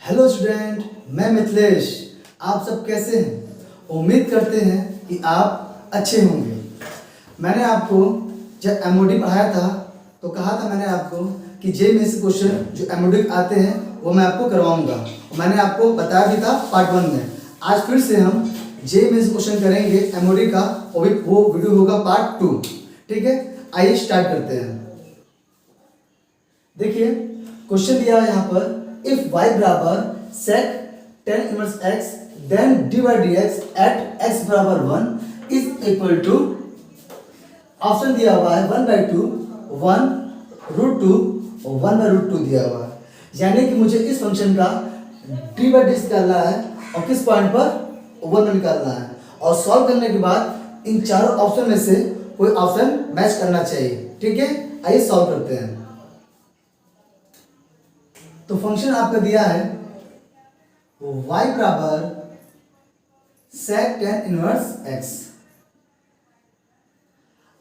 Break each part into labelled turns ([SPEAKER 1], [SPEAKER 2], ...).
[SPEAKER 1] Hello student, मैं मिथिलेश। आप सब कैसे हैं? उम्मीद करते हैं कि आप अच्छे होंगे। मैंने आपको जब एमओडी पढ़ाया था तो कहा था मैंने आपको कि जे में से क्वेश्चन जो एमओडी आते हैं वो मैं आपको करवाऊंगा। मैंने आपको बताया भी था पार्ट 1 में। आज फिर से हम जे में से क्वेश्चन करेंगे एमओडी का, वो वीडियो होगा पार्ट 2। ठीक है, आइए स्टार्ट करते हैं। देखिए क्वेश्चन दिया है यहाँ पर, इफ y बराबर sec tan inverse x then dy dx at x बराबर 1 इज इक्वल टू, ऑप्शन दिया हुआ है 1/2, 1√2 और 1/√2 दिया हुआ है। यानी कि मुझे इस फंक्शन का dy dx निकालना है और किस पॉइंट पर 1 निकालना है, और सॉल्व करने के बाद इन चारों ऑप्शन में से कोई ऑप्शन मैच करना चाहिए। ठीक है, आइए सॉल्व करते हैं। तो फंक्शन आपका दिया है y बराबर sec tan इनवर्स x।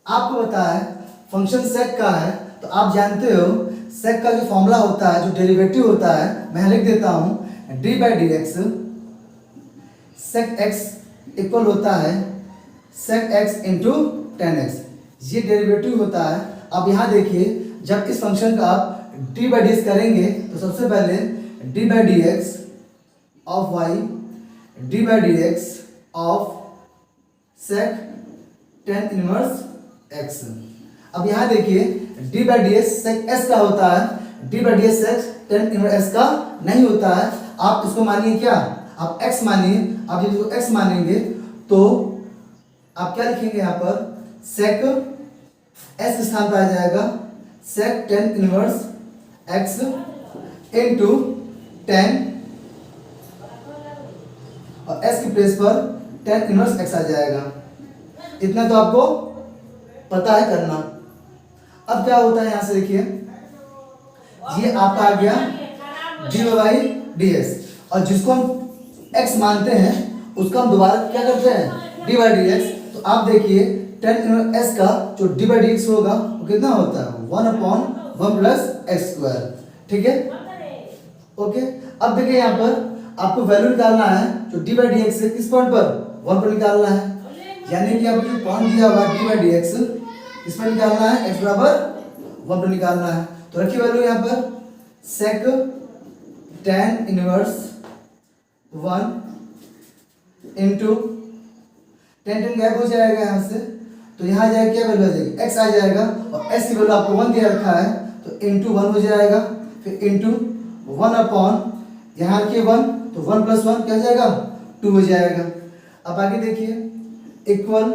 [SPEAKER 1] आपको पता है फंक्शन sec का है, तो आप जानते हो sec का जो फॉर्मूला होता है, जो डेरिवेटिव होता है, मैं लिख देता हूं d/dx sec x इक्वल होता है sec x into tan x। ये डेरिवेटिव होता है। अब यहाँ देखिए, जब इस फंक्शन का आप d/dx करेंगे तो सबसे पहले d/dx of y d/dx of sec tan inverse x। अब यहाँ देखिए d/dx sec s का होता है, d/dx sec tan inverse s का नहीं होता है। आप इसको मानिए क्या, आप x मानिए। आप जब इसको x मानेंगे तो आप क्या लिखेंगे यहाँ पर, sec s के स्थान पर आ जाएगा sec tan inverse x into tan, और s की प्लेस पर tan इनवर्स x आ जाएगा। इतना तो आपको पता है करना। अब क्या होता है, यहां से देखिए ये आपका आ गया dy/ds, और जिसको हम x मानते हैं उसको हम दोबारा क्या करते हैं, dy/dx। तो आप देखिए tan इनवर्स s का जो dy/dx होगा वो कितना होता है, 1/1 प्लस एक्स स्क्वायर। ठीक है, ओके। अब देखिए यहाँ पर आपको वैल्यू निकालना है जो dy/dx है, किस पॉइंट पर, 1 पर निकालना है। यानी कि आपको जो पॉइंट दिया हुआ dy/dx इस पर निकालना है, x बराबर 1 पर निकालना है। तो रखिए वैल्यू यहाँ पर sec tan inverse 1 into tan gap हो जाएगा यहाँ से, तो यहाँ जाएगा क्या वैल्यू आ जाएगी, x आ जाएगा, और s की वैल्यू आपको 1 दिया रखा है तो इंटू 1 हो जाएगा, फिर इंटू 1 अपॉन यहाँ रखिए 1, तो 1 प्लस 1 क्या हो जाएगा, 2 हो जाएगा। अब आगे देखिए equal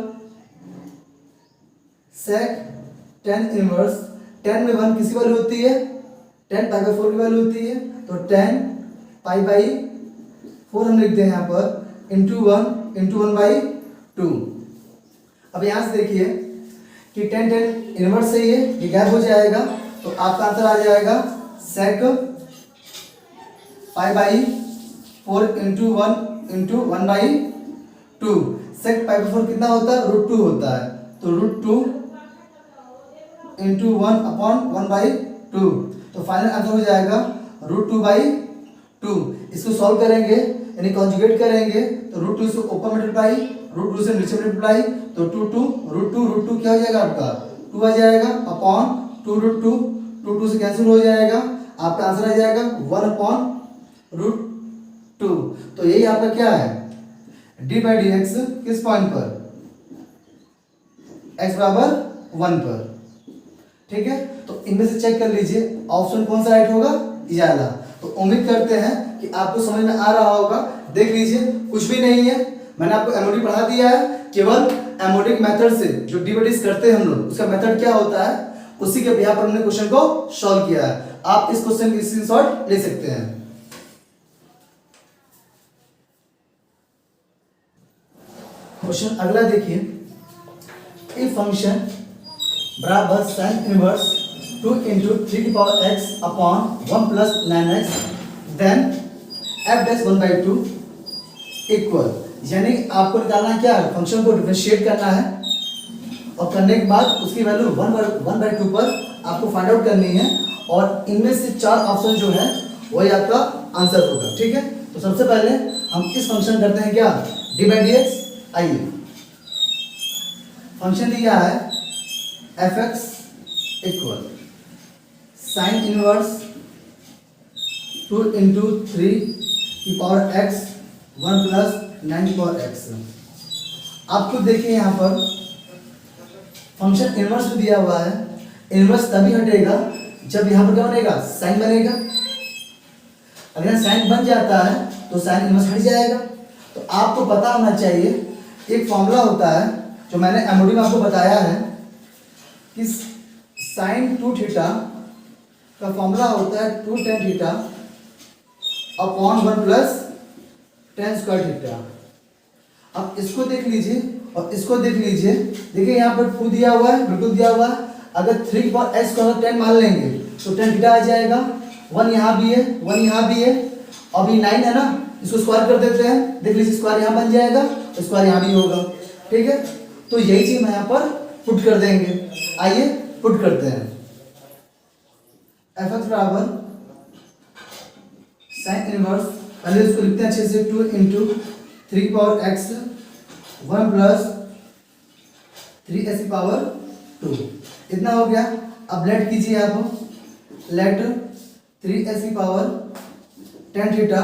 [SPEAKER 1] sec tan inverse, tan में 1 किसी वैल्यू होती है, tan π/4 की वैल्यू होती है, तो tan π/4 हम लिखते हैं यहाँ पर इंटू 1 इंटू 1/2। अब यहाँ से देखिए कि tan इनवर्स से ये गैप हो जाएगा, तो आपका आंसर आ जाएगा sec π/4 इंटू 1 इंटू 1/2। sec π/4 कितना होता है, √2 होता है, तो √2 इंटू 1 अपॉन 1/2। तो फाइनल आंसर हो जाएगा √2/2। इसको सॉल्व करेंगे यानी कॉन्जुगेट करेंगे तो √2 से ऊपर मल्टीप्लाई, √2 से नीचे मल्टीप्लाई, तो √2 क्या हो जाएगा आपका, 2 आ जाएगा, अपॉन 2√2 से कैंसिल हो जाएगा, आपका आंसर आ जाएगा 1/√2। तो यही आपका क्या है, dy/dx किस पॉइंट पर, x बराबर 1 पर। ठीक है, तो इनमें से चेक कर लीजिए ऑप्शन कौन सा राइट होगा, इजाला। तो उम्मीद करते हैं कि आपको समझ में आ रहा होगा। देख लीजिए कुछ भी नहीं है, मैंने आपको एमओडी पढ़ा दिया है। केवल एमओडी मेथड से जो dy/dx करते हैं हम लोग, उसका मेथड क्या होता है, उसी के बिहाफ पर हमने क्वेश्चन को सॉल्व किया है। आप इस क्वेश्चन की स्क्रीनशॉट ले सकते हैं। क्वेश्चन अगला देखिए, इफ फंक्शन बराबर sin inverse 2 into 3x upon 1 plus 9x then f' 1/2 equal, यानी आपको निकालना क्या है, फंक्शन को डिफरेंशिएट करना है, और करने के बाद उसकी वैल्यू 1/2 पर आपको फाइंड आउट करनी है। और इनमें से 4 ऑप्शन जो है वही आपका आंसर होगा। ठीक है, तो सबसे पहले हम इस फंक्शन करते हैं क्या, डी बाई डी एक्स। आइए, फंक्शन दिया है F x equal sine inverse 2 into 3 की पावर एक्स 1 प्लस 9 की पावर एक्स। आप खुद देखिए यहाँ पर फंक्शन इनवर्स में दिया हुआ है, इनवर्स तभी हटेगा जब यहाँ पर क्या बनेगा, साइन बनेगा। अगर साइन बन जाता है तो साइन इनवर्स हट जाएगा। तो आपको पता होना चाहिए, एक फॉर्मूला होता है जो मैंने एमओडी में आपको बताया है कि साइन 2 थीटा का फॉर्मूला होता है 2 tan theta upon 1 plus tan square theta. अब इसको देख लीजिए और इसको देख लीजिए, देखिए यहाँ पर 2 दिया हुआ है, बिल्कुल दिया हुआ है। अगर 3 की पावर x को अगर 10 मान लेंगे तो tan थीटा आ जाएगा। 1 यहाँ भी है, 1 यहाँ भी है, अब ये 9 है ना, इसको स्क्वायर कर देते हैं, देख लीजिए स्क्वायर यहाँ बन जाएगा तो स्क्वायर यहाँ भी होगा। ठीक है, तो यही चीज मैं यहाँ पर पुट कर देंगे। आइए पुट करते हैं, एफ एक्स बराबर साइन इनवर्स, पहले इसको लिखते हैं अच्छे से, 2 इंटू 3 की पावर एक्स 1 प्लस 3 की पावर 2, इतना हो गया। अब लेट कीजिए आप, लेट 3 की पावर tan थीटा,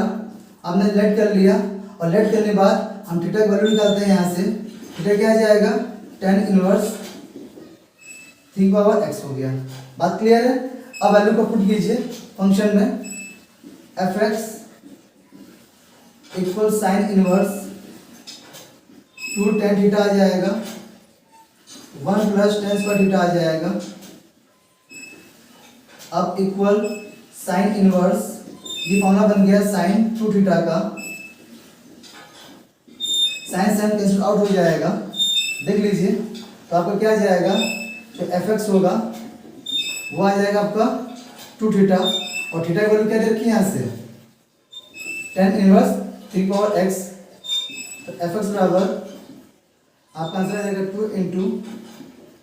[SPEAKER 1] आपने लेट कर लिया और लेट करने के बाद हम थीटा की वैल्यू निकालते हैं यहाँ से। थीटा क्या आ जाएगा, tan इनवर्स 3 की पावर x हो गया। बात क्लियर है। अब वैल्यू को पुट कीजिए फंक्शन में, f x equal sine inverse 2 tan theta आ जाएगा 1 प्लस tan स्क्वायर थीटा आ जाएगा। अब इक्वल साइन इनवर्स, ये फॉर्मूला बन गया साइन 2 थीटा का, साइन साइन कैंसिल आउट हो जाएगा, देख लीजिए। तो आपका क्या आ जाएगा, जो एफ एक्स होगा वो आ जाएगा आपका 2 थीटा, और थीटा की वैल्यू क्या दे रखी है यहाँ से, tan इनवर्स 3 पावर x। तो एफ एक्स बराबर आपका आंसर आ जाएगा 2 into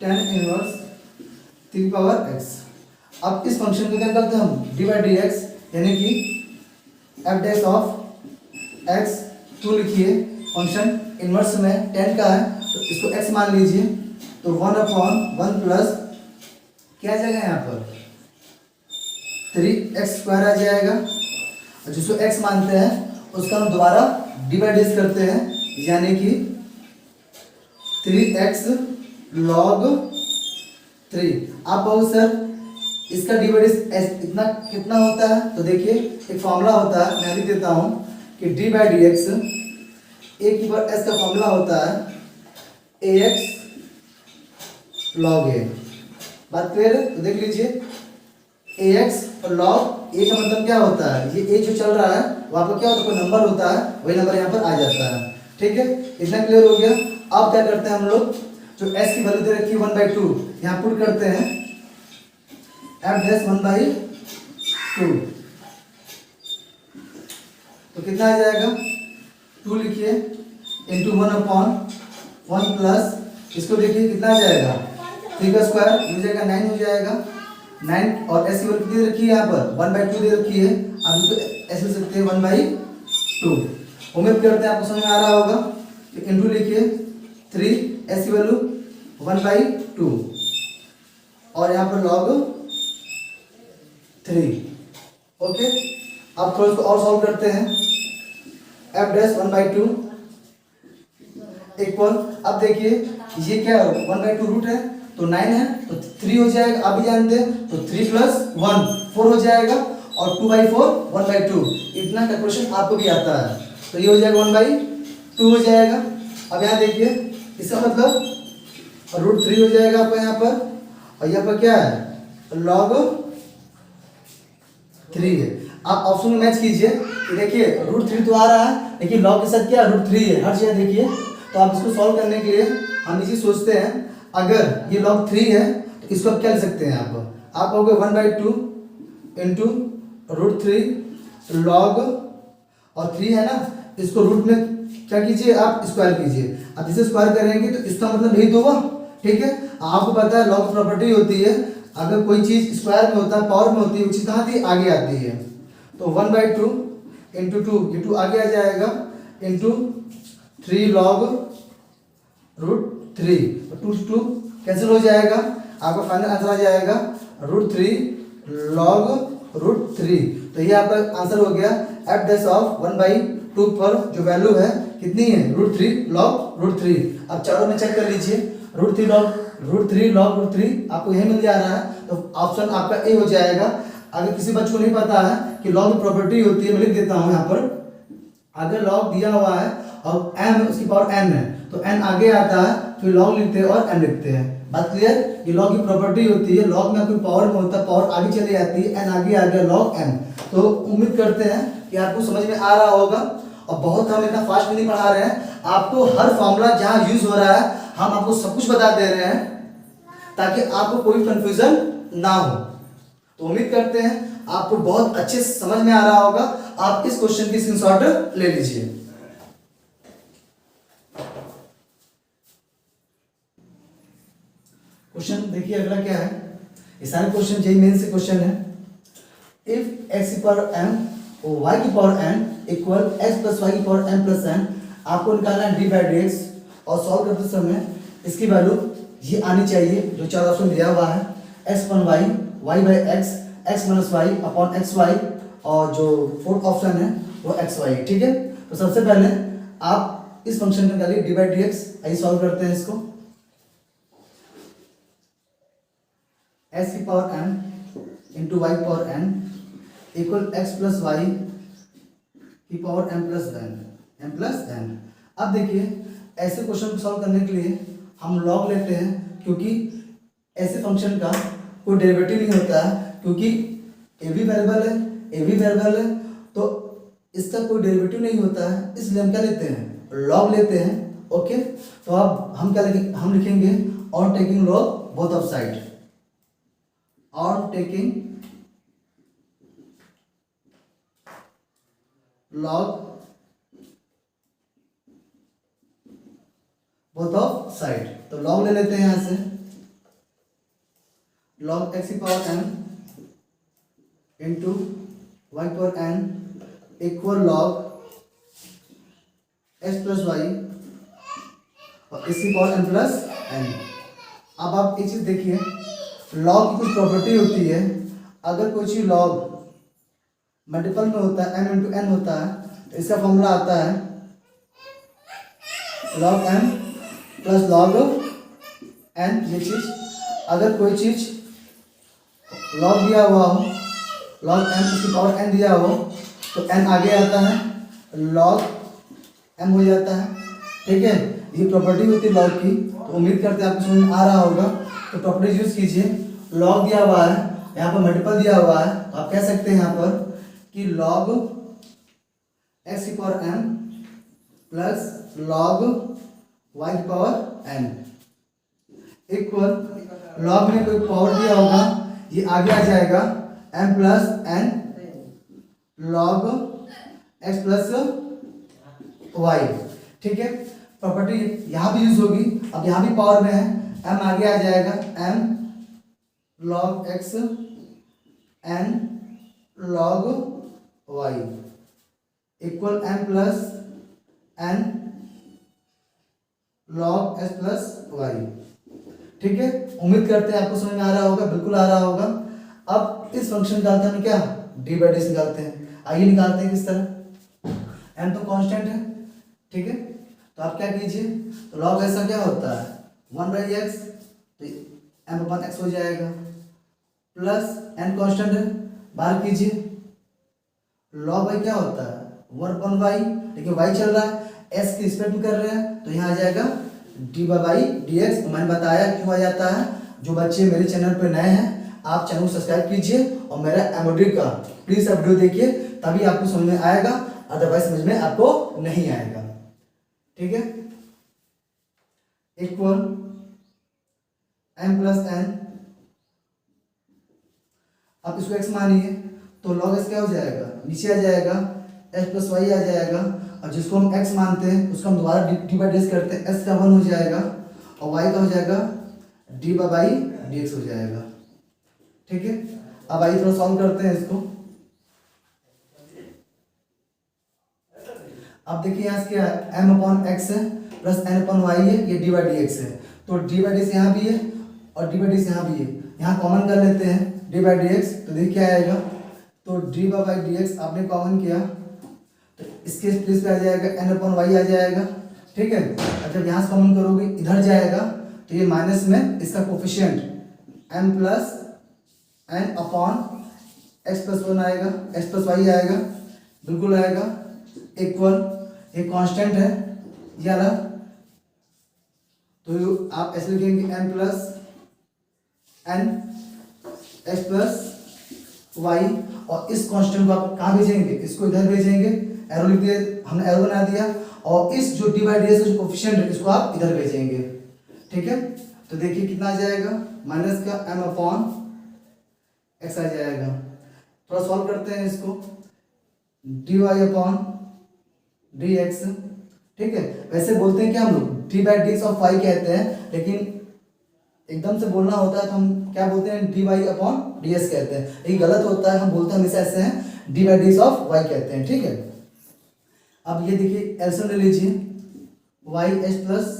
[SPEAKER 1] tan inverse 3 power x। अब इस फंक्शन को क्या करते हैं हम, डी बाई डी एक्स, यानी कि एफ डैश ऑफ एक्स 2 लिखिए, फंक्शन इनवर्स में tan का है तो इसको x मान लीजिए, तो 1 अपॉन 1 प्लस क्या आ जाएगा यहाँ पर 3x स्क्वायर आ जाएगा, और जिसको x मानते हैं उसका हम दोबारा डिवाइड करते हैं, यानी कि 3x log 3। आप कहोगे सर इसका डिवाइड इतना कितना होता है, तो देखिए एक फॉर्मूला होता है, मैं लिख देता हूँ कि डी बाई डी एक्स, ए की पावर एस का फॉर्मूला होता है ए एक्स लॉग ए। बात क्लियर है। तो देख लीजिए ए एक्स और लॉग ए का मतलब क्या होता है, ये ए जो चल रहा है वो आपका क्या होता है, कोई नंबर होता है, वही नंबर यहाँ पर आ जाता है। ठीक है, इतना क्लियर हो गया। अब क्या करते हैं हम लोग, जो एस की वैल्यू दे रखी है 1/2, यहाँ पुट करते हैं एफ डैश 1/2, तो कितना आ जाएगा 2 लिखिए इंटू 1 अपॉन 1 प्लस, इसको देखिए कितना आ जाएगा 3 का स्क्वायर हो जाएगा 9 हो जाएगा 9, और ऐसी वैल्यू कितनी रखी है यहाँ पर 1/2 दे रखी है, आप इसको ऐसे लिख सकते हैं 1/2। उम्मीद करते हैं आपको समझ में आ रहा होगा। तो इंटू लिखिए 3, ऐसी वैल्यू 1/2, और यहाँ पर लॉग 3। ओके, अब थोड़ा इसको और सॉल्व करते हैं, एफ डैश 1/2 इक्वल, अब देखिए ये क्या है 1/2 रूट है तो 9 है तो 3 हो जाएगा, आप भी जानते हैं, तो 3 प्लस 1 4 हो जाएगा, और 2/4 1/2, इतना कैलकुलेशन आपको भी आता है, तो ये हो जाएगा 1/2 हो जाएगा। अब यहाँ देखिए इसका मतलब √3 हो जाएगा आपका यहाँ पर, और यहाँ पर क्या है log 3 है। आप ऑप्शन में मैच कीजिए, देखिए √3 तो आ रहा है, लेकिन लॉग के साथ क्या √3 है हर जगह देखिए। तो आप इसको सॉल्व करने के लिए हम इसी सोचते हैं, अगर ये log 3 है तो इसको आप क्या लिख सकते हैं, आप कहोगे 1/2 इंटू √3 log, और 3 है ना, इसको रूट में क्या कीजिए आप स्क्वायर कीजिए। अब इसे स्क्वायर करेंगे तो इसका मतलब यही तो हुआ। ठीक है, आपको पता है लॉग प्रॉपर्टी होती है, अगर कोई चीज स्क्वायर में होता है, पावर में होती है, वो चीज कहाँ आती है, आगे आती है। तो 1/2 इंटू टू, ये टू आगे आ जाएगा, into 3 log root 3, two two cancel हो जाएगा, आपका फाइनल आंसर आ जाएगा √3 लॉग रूट 3। तो ये आपका आंसर हो गया एफ डैश ऑफ 1/2 पर जो वैल्यू है कितनी है, √3 लॉग रूट 3। अब चारों में चेक कर लीजिए, √3 लॉग रूट 3 आपको यही मिल जा रहा है, तो ऑप्शन आपका ए हो जाएगा। अगर किसी बच्चे को नहीं पता है कि लॉग की प्रॉपर्टी होती है, मैं लिख देता हूँ यहाँ पर, अगर लॉग दिया हुआ है और m उसकी पावर n है तो n आगे आता है, फिर लॉग लिखते हैं और n लिखते हैं। बात क्लियर? ये लॉग की प्रॉपर्टी होती है, लॉग में कोई पावर में होता है, पावर आगे चली जाती है, n आगे आ गया लॉग n। तो उम्मीद करते हैं कि आपको समझ में आ रहा होगा, और बहुत हम इतना फास्ट नहीं पढ़ा रहे हैं, आपको हर फॉर्मूला जहाँ यूज हो रहा है हम आपको सब कुछ बता दे रहे हैं ताकि आपको कोई कंफ्यूजन ना हो। तो उम्मीद करते हैं आपको बहुत अच्छे से समझ में आ रहा होगा। आप इस क्वेश्चन की स्क्रीनशॉट ले लीजिए। क्वेश्चन देखिए अगला क्या है, ये सारे क्वेश्चन जेईई मेन से क्वेश्चन है। इफ x की पावर m और y की power n equal x plus y की पावर m प्लस n, आपको निकालना है d/dx, और सॉल्व करते समय इसकी वैल्यू ये आनी चाहिए जो चार ऑप्शन दिया हुआ है, x upon y, y/x, x minus y upon xy, और जो फोर्थ ऑप्शन है वो xy। ठीक है, तो सबसे पहले आप इस फंक्शन को निकालिए d/dx। आइए सॉल्व करते हैं इसको। x की पावर m इंटू y की power n equal x plus y की पावर m प्लस n। अब देखिए ऐसे क्वेश्चन को सॉल्व करने के लिए हम लॉग लेते हैं, क्योंकि ऐसे फंक्शन का कोई डेरिवेटिव नहीं होता है, क्योंकि ए भी वेरिएबल है तो इसका कोई डेरिवेटिव नहीं होता है, इसलिए हम क्या लेते हैं, लॉग लेते हैं। ओके, तो अब हम क्या लिखेंगे, हम लिखेंगे on taking log both of side, on taking log both of side. तो लॉग ले लेते हैं यहां से, लॉग x की पावर n इंटू y की power n equal log x plus y और इसकी पावर n प्लस n। अब आप एक चीज देखिए, लॉग की कुछ प्रॉपर्टी होती है, अगर कोई चीज लॉग मल्टीपल में होता है, m इंटू n होता है, तो इसका फॉर्मूला आता है log m plus log n। ये चीज अगर कोई चीज लॉग दिया हुआ हो, लॉग m उसकी पावर n दिया हो, तो n आगे आता है, लॉग m हो जाता है। ठीक है, ये प्रॉपर्टी होती है लॉग की। तो उम्मीद करते हैं आपको समझ में आ रहा होगा। तो प्रॉपर्टी यूज कीजिए, लॉग दिया हुआ है, यहाँ पर मल्टीपल दिया हुआ है, तो आप कह सकते हैं यहाँ पर कि लॉग x की power m plus log y की पावर n इक्वल लॉग में कोई पावर दिया होगा, ये आगे आ जाएगा m plus n log x plus y। ठीक है, प्रॉपर्टी यहाँ भी यूज होगी। अब यहाँ भी पावर में है, m आगे आ जाएगा, m log x n log y equal m plus n log x plus y। ठीक है, उम्मीद करते हैं आपको समझ में आ रहा होगा, बिल्कुल आ रहा होगा। अब इस फंक्शन निकालते हैं क्या, d/dx निकालते हैं। आइए निकालते हैं किस तरह, m तो कांस्टेंट है। ठीक है, तो आप क्या कीजिए, तो लॉग ऐसा क्या होता है 1/x, तो m अपॉन x हो जाएगा, प्लस n कांस्टेंट है, बाहर कीजिए, लॉग y क्या होता है 1/y, लेकिन y चल रहा है, s की रिस्पेक्ट में कर रहे हैं, तो यहाँ आ जाएगा d/dx। मैंने बताया क्यों आ जाता है। जो बच्चे मेरे चैनल पर नए हैं, आप चैनल को सब्सक्राइब कीजिए और मेरा एमओडी का प्लीज आप वीडियो देखिए, तभी आपको समझ में आएगा, अदरवाइज समझ में आपको नहीं आएगा। ठीक है, इक्वल m प्लस n, आप इसको x मानिए, तो log s क्या हो जाएगा, नीचे आ जाएगा, x प्लस y आ जाएगा, और जिसको हम x मानते हैं उसको हम दोबारा d/dx करते हैं, s का 1 हो जाएगा और y का हो जाएगा d/dx हो जाएगा। ठीक है, अब आइए थोड़ा सॉल्व करते हैं इसको। अब देखिए यहाँ से क्या है, एम अपॉन एक्स है प्लस एन अपॉन वाई है, ये डी बाई डी एक्स है। तो डी बाई डी एक्स यहाँ भी है और डी बाई डी एक्स यहाँ भी है, यहाँ कॉमन कर लेते हैं डी बाई डी एक्स। तो देखिए क्या आएगा, तो डी बाई डी एक्स आपने कॉमन किया तो इसके प्लेस पे आ जाएगा एन अपॉन वाई आ जाएगा, ठीक है। और जब यहाँ से कॉमन करोगे इधर जाएगा तो ये माइनस में इसका coefficient M plus N upon X plus one आएगा, एक्स प्लस वाई आएगा, बिल्कुल आएगा इक्वल, ये कांस्टेंट है ये वाला। तो आप ऐसे लिखेंगे N plus N X plus Y, और इस कांस्टेंट को आप कहाँ भेजेंगे, इसको इधर भेजेंगे, एरो लिख दिया हमने, एरो बना दिया, और इस जो डी बाई डी एक्स का जो कोफिशिएंट है इसको आप इधर भेजेंगे, ठीक है। तो देखिए कितना आ जाएगा, माइनस का एम अपॉन एक्स आ जाएगा। थोड़ा सॉल्व करते हैं इसको, D Y upon D X, ठीक है। वैसे बोलते हैं कि हम लोग D by D X of Y कहते हैं, लेकिन एकदम से बोलना होता है तो हम क्या बोलते हैं, D Y upon D X कहते हैं। ये गलत होता है, हम बोलते हैं हमेशा ऐसे हैं, D by D X of Y कहते हैं, ठीक है। अब ये देखिए एल्सियम ले लीजिए, वाई एच प्लस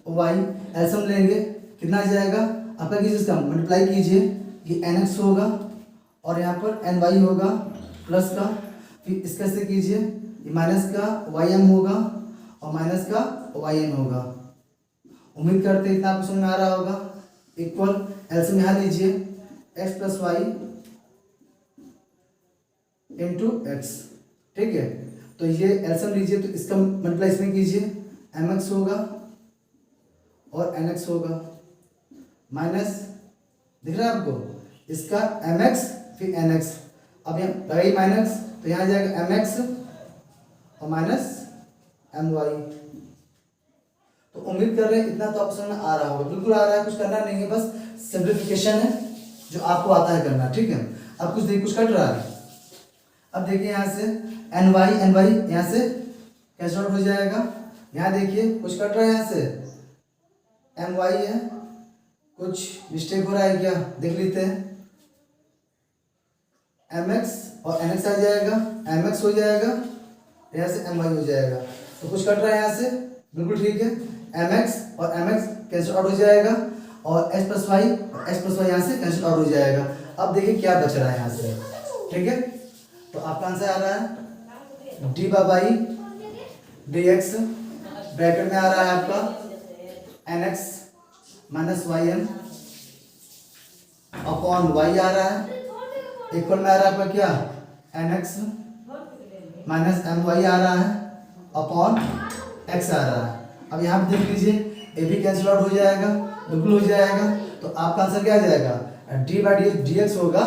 [SPEAKER 1] वाई एल्सियम लेंगे, कितना आ जाएगा आपका, किस इसका मल्टीप्लाई कीजिए, ये एन एक्स होगा और यहाँ पर एन वाई होगा प्लस का, फिर इसका से कीजिए, ये माइनस का वाई एम होगा और माइनस का वाई एन होगा। उम्मीद करते हैं इतना आपको समझ में आ रहा होगा। इक्वल एल्सियम यहाँ लीजिए, X plus Y into X, ठीक है। तो ये एल्सियम लीजिए तो इसका मल्टीप्लाई इसमें कीजिए, एम एक्स होगा और एन एक्स होगा, माइनस दिख रहा है आपको, इसका एम एक्स फिर एन एक्स। अब यहाँ लगाइए माइनस, तो यहाँ जाएगा एम एक्स और माइनस एम वाई। तो उम्मीद कर रहे हैं इतना तो आपको समझ में आ रहा होगा, बिल्कुल आ रहा है, कुछ करना नहीं है, बस सिंप्लीफिकेशन है जो आपको आता है करना, ठीक है। अब कुछ देखिए कुछ कट रहा है, अब देखिए यहाँ से एन वाई यहाँ से कैंसिल आउट हो जाएगा। यहाँ देखिए कुछ कट रहा है, यहाँ से एम वाई है, कुछ मिस्टेक हो रहा है क्या, देख लेते हैं। एम एक्स और एन एक्स आ जाएगा, एम एक्स हो जाएगा, यहाँ से एम वाई हो जाएगा। तो कुछ कट रहा है यहाँ से, बिल्कुल ठीक है, एम एक्स और एम एक्स कैंसिल आउट हो जाएगा, और एक्स प्लस वाई यहाँ से कैंसिल आउट हो जाएगा। अब देखिए क्या बच रहा है यहाँ से, ठीक है। तो आपका आंसर आ रहा है d by D x, bracket में आ रहा है आपका n x minus y m upon y आ रहा है, इक्वल में आ रहा है आपका क्या, n x minus m y आ रहा है अपॉन एक्स आ रहा है। अब यहाँ पे देख लीजिए ए भी कैंसिल आउट हो जाएगा, बिल्कुल हो जाएगा। तो आपका आंसर क्या आ जाएगा, डी बाई डी एक्स होगा,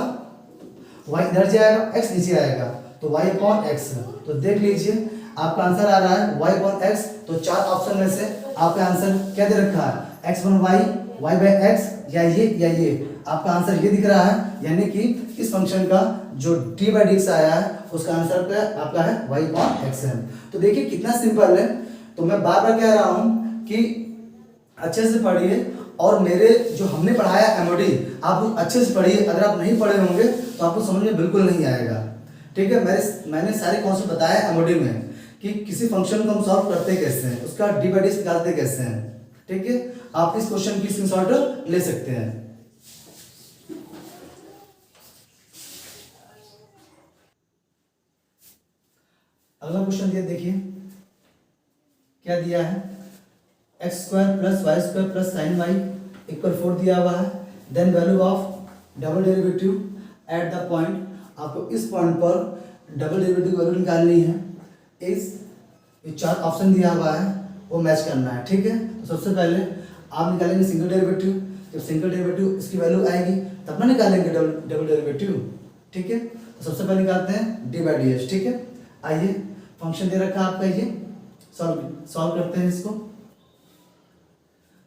[SPEAKER 1] वाई इधर जाएगा, एक्स नीचे आएगा, तो वाई अपॉन एक्स। तो देख लीजिए आपका आंसर आ रहा है वाई अपॉन एक्स। तो चार ऑप्शन में से आपका आंसर क्या दे रखा है, X one Y, Y by X, या ये आपका आंसर ये दिख रहा है, यानी कि इस फंक्शन का जो डी बाई डी एक्स आया है उसका आंसर पे आपका है वाई अपॉन एक्स है। तो देखिए कितना सिंपल है। तो मैं बार बार कह रहा हूँ कि अच्छे से पढ़िए, और मेरे जो हमने पढ़ाया एमओडी आप अच्छे से पढ़िए। अगर आप नहीं पढ़े होंगे तो आपको समझ में बिल्कुल नहीं आएगा, ठीक है। मैंने सारे कॉन्सेप्ट बताया एमओडी में कि किसी फंक्शन को हम सॉल्व करते कैसे हैं, उसका डी बाई डी एक्स निकालते कैसे हैं, ठीक है। आप इस क्वेश्चन की स्क्रीनशॉट ले सकते हैं। अगला क्वेश्चन दिया, देखिए क्या दिया है, X square plus Y square plus sine Y equal 4 दिया हुआ है। Then value of double derivative at the point, आपको इस पॉइंट पर डबल डेरिवेटिव वैल्यू निकालनी है। ये चार ऑप्शन दिया हुआ है वो मैच करना है, ठीक है। तो सबसे पहले आप निकालेंगे सिंगल डेरिवेटिव, जब सिंगल डेरिवेटिव इसकी वैल्यू आएगी तब ना निकालेंगे डबल डेरिवेटिव, ठीक है। तो सबसे पहले निकालते हैं डी बाई डी एक्स, ठीक है। आइए फंक्शन दे रखा है आपका, ये सॉल्व करते हैं इसको।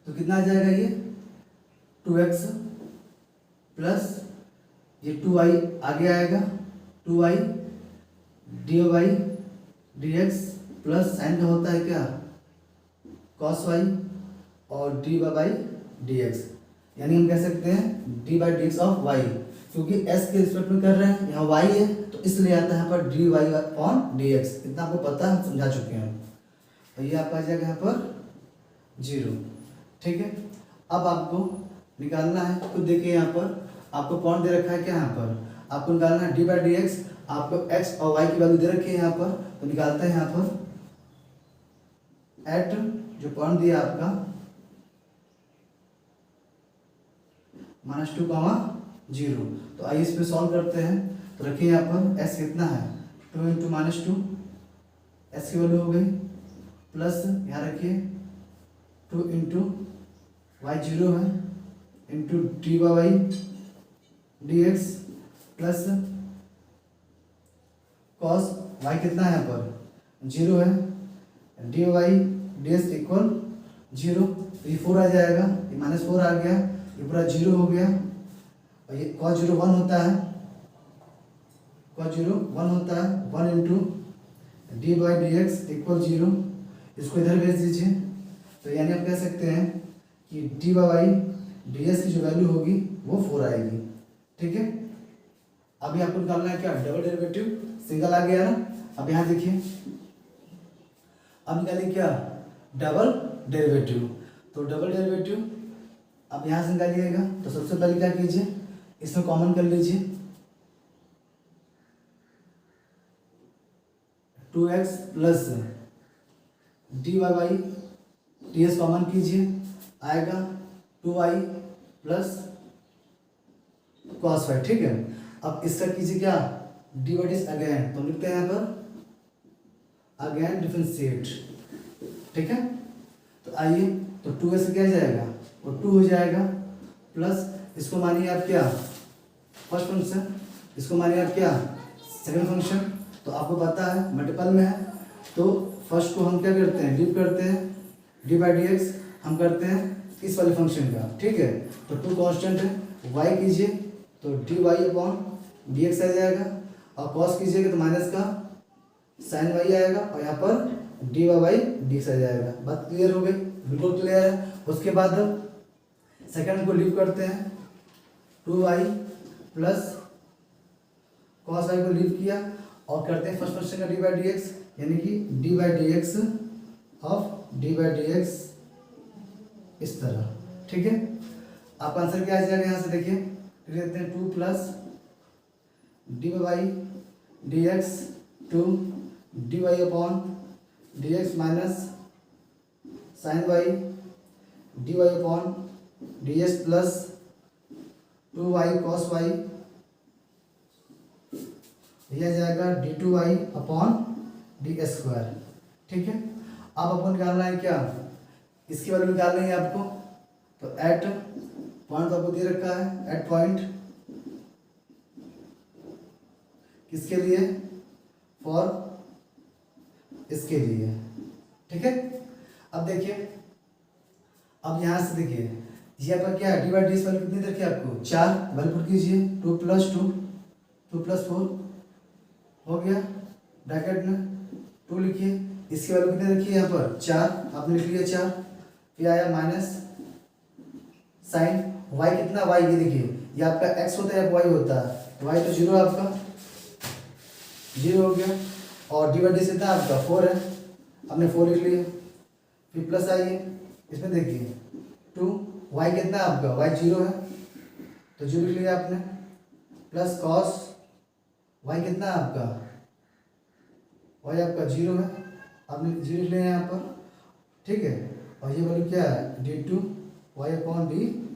[SPEAKER 1] तो कितना आ जाएगा, ये 2x प्लस ये 2y आगे आएगा, 2y D Y D X plus sine का होता है क्या, कॉस वाई, और डी बाई डी एक्स, यानी हम कह सकते हैं D by D X of Y. क्योंकि एस के रिस्पेक्ट में कर रहे हैं, यहाँ वाई है तो इसलिए आता है यहाँ पर D Y upon D X. इतना आपको पता है, हम समझा चुके हैं। तो ये आपका आ जाएगा यहाँ पर 0। ठीक है, अब आपको निकालना है, खुद देखिए यहाँ पर आपको पॉइंट दे रखा है क्या, यहाँ पर आपको निकालना है डी बाई डी एक्स। आपको एक्स और वाई की वैल्यू दे रखी है यहाँ पर, तो निकालते हैं यहाँ पर एट जो पॉइंट दिया आपका -2, तो आइए इस पे सॉल्व करते हैं। तो रखिए यहाँ पर एस कितना है 2 इंटू -2, एस की वैल्यू हो गई, प्लस यहाँ रखिए 2 इंटू वाई 0 है into D Y D X plus cos Y कितना है यहाँ पर 0 है, D Y D X equal 0। तो ये 4 आ जाएगा, ये -4 आ गया, ये पूरा 0 हो गया। और ये cos 0 1 होता है, cos 0 1 होता है, 1 into D by D X equal 0। इसको इधर भेज दीजिए। तो यानी आप कह सकते हैं कि डी बाई डी एक्स की जो वैल्यू होगी वो 4 आएगी। ठीक है, अभी आपको निकालना है क्या, डबल डेरिवेटिव। सिंगल आ गया ना, अब यहाँ देखिए, अब निकालिए क्या, डबल डेरिवेटिव। तो डबल डेरिवेटिव अब यहाँ से निकालिएगा। तो सबसे पहले क्या कीजिए, इसमें कॉमन कर लीजिए, 2x plus D Y by D S common कीजिए, आएगा 2y प्लस कॉस फाई। ठीक है, अब इसका कीजिए क्या, डी वाई डी अगेन, तो लिखते हैं यहाँ पर अगेन डिफरेंशिएट। ठीक है, तो आइए, तो 2 से क्या जाएगा, वो 2 हो जाएगा, प्लस इसको मानिए आप क्या फर्स्ट फंक्शन, इसको मानिए आप क्या सेकंड फंक्शन। तो आपको पता है मल्टीपल में है, तो फर्स्ट को हम क्या करते हैं, डिव करते हैं, डी बाई डी एक्स हम करते हैं इस वाले फंक्शन का। ठीक है, तो 2 कांस्टेंट है, वाई कीजिए तो d Y upon D x आ जाएगा, और कॉस कीजिएगा तो माइनस का साइन वाई आएगा, और यहाँ पर D Y by D x आ जाएगा। बात क्लियर हो गई, बिल्कुल क्लियर है। उसके बाद सेकंड को लीव करते हैं, 2y प्लस कॉस वाई को लीव किया, और करते हैं फर्स्ट फंक्शन का डी बाई डी एक्स, यानी कि D by D X of D by D x इस तरह। ठीक है, आपका आंसर क्या आ जाएगा, यहाँ से देखिए लिख देते हैं 2 plus D by D X 2 D Y upon D X minus sine Y D Y upon D X plus 2y cos Y, यह जाएगा d2y अपॉन डी स्क्वायर। ठीक है, अब अपन निकालना है क्या, इसकी वैल्यू निकालनी है आपको। तो एट पॉइंट आपको दे रखा है, एट पॉइंट किसके लिए, फॉर इसके लिए। ठीक है, अब देखिए, अब यहाँ से देखिए ये आपका क्या है, d by D x value कितनी रखी है आपको 4, वैल्यू पुट कीजिए 2 प्लस 4 हो गया, ब्रैकेट में 2 लिखिए, इसकी वैल्यू कितनी रखी है यहाँ पर 4, आपने लिख लिया 4, फिर आया माइनस साइन वाई कितना, वाई ये देखिए, ये आपका एक्स होता है या वाई होता है, तो वाई तो 0 है आपका, 0 हो गया, और डी बाई डी एक्स कितना आपका 4 है, आपने 4 लिख लिया, फिर प्लस आइए, इसमें देखिए 2, वाई कितना है आपका, वाई 0 है तो 0 लिख लिया आपने, प्लस कॉस वाई कितना है आपका, वाई आपका 0 है, आपने 0 लिख लिया यहाँ पर। ठीक है, और ये वैल्यू क्या है, d2 Y upon D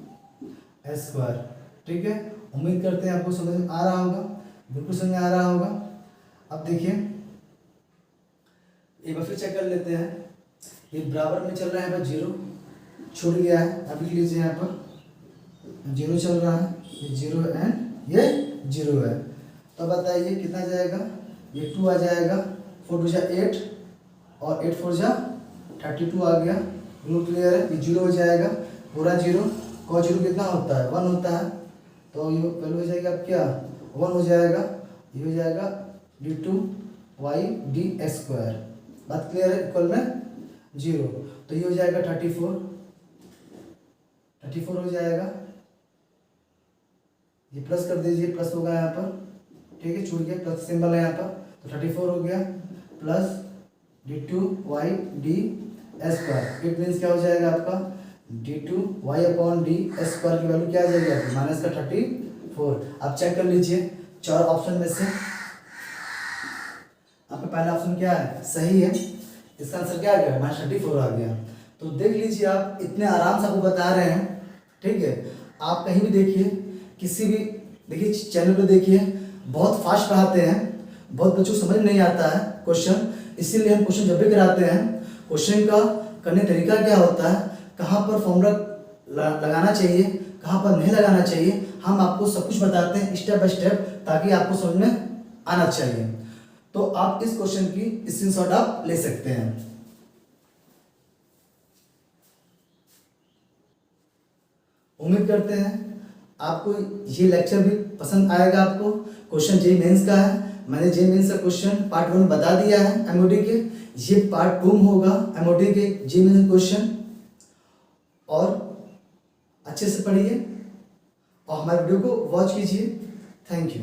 [SPEAKER 1] square. ठीक है, उम्मीद करते हैं आपको समझ में आ रहा होगा, बिल्कुल समझ में आ रहा होगा। अब देखिए एक बार फिर चेक कर लेते हैं, ये बराबर में चल रहा है यहाँ पर 0 छूट गया है, अब लिख लीजिए यहाँ पर 0 चल रहा है, ये 0 एंड ये 0 है, तो बताइए कितना जाएगा, ये 2 आ जाएगा, 4 2 जा 8 और 8 4 जा 32 आ गया, बिल्कुल क्लियर है, ये 0 हो जाएगा, पूरा 0, cos 0 कितना होता है 1 होता है, तो ये वैल्यू हो जाएगा अब क्या 1 हो जाएगा, ये हो जाएगा d2 y डी स्क्वायर। बात क्लियर है, इक्वल में 0, तो ये हो जाएगा 34 हो जाएगा, ये प्लस कर दीजिए, प्लस होगा यहाँ पर, ठीक है, छूट गया, प्लस सिंबल है यहाँ पर, तो 34 हो गया प्लस d2y/d² इट मीन्स क्या हो जाएगा आपका d2y/d² की वैल्यू क्या आ जाएगी आपकी माइनस का 34। आप चेक कर लीजिए चार ऑप्शन में से आपका पहला ऑप्शन क्या है, सही है, इसका आंसर क्या आ गया -34 आ गया। तो देख लीजिए आप इतने आराम से आपको बता रहे हैं, ठीक है, आप कहीं भी देखिए, किसी भी देखिए चैनल पे देखिए, बहुत फास्ट पढ़ाते हैं, बहुत बच्चों को समझ नहीं आता है क्वेश्चन, इसीलिए हम क्वेश्चन जब भी कराते हैं क्वेश्चन का करने तरीका क्या होता है, कहाँ पर फॉर्मूला लगाना चाहिए, कहाँ पर नहीं लगाना चाहिए, हम आपको सब कुछ बताते हैं स्टेप बाय स्टेप, ताकि आपको समझ में आना चाहिए। तो आप इस क्वेश्चन की स्क्रीनशॉट आप ले सकते हैं। उम्मीद करते हैं आपको ये लेक्चर भी पसंद आएगा। आपको क्वेश्चन जेईई मेंस का है, मैंने जेईई मेंस का क्वेश्चन पार्ट 1 बता दिया है एमओडी के, ये पार्ट 2 होगा एमओडी के जेईई मेंस क्वेश्चन। और अच्छे से पढ़िए और हमारे वीडियो को वॉच कीजिए। Thank you.